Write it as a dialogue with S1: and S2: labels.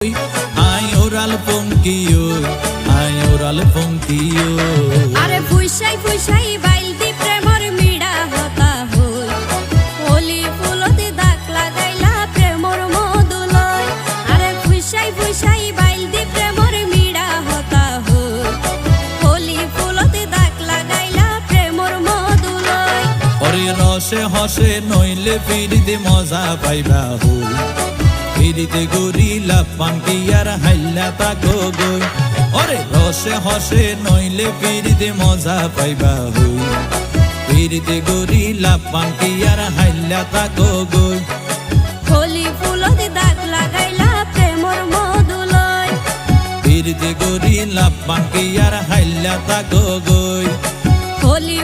S1: Ay oral ponkiyo, ay oral ponkiyo.
S2: আরে ফুইসাই ফুইসাই বাইলদি প্রেমর মিড়া হতা হই হোলি ফুলতে দাগ লাগাইলা প্রেমর মধুলয় আরে ফুইসাই ফুইসাই বাইলদি প্রেমর মিড়া হতা হই হোলি ফুলতে দাগ লাগাইলা প্রেমর মধুলয়
S1: ওরে রসে হসে নইলে ফিরিতে মজা পাইবা হই ফিরিতে গরিলা পানকি আর হাইলা তাকো গই ওরে রসে হসে নইলে ফিরিতে মজা পাইবা হই ফিরিতে গরিলা পানকি আর হাইলা তাকো গই
S2: হোলি ফুলতে দাগ লাগাইলা প্রেমর মধুলয়
S1: ফিরিতে গরিলা পানকি আর হাইলা তাকো গই
S2: হোলি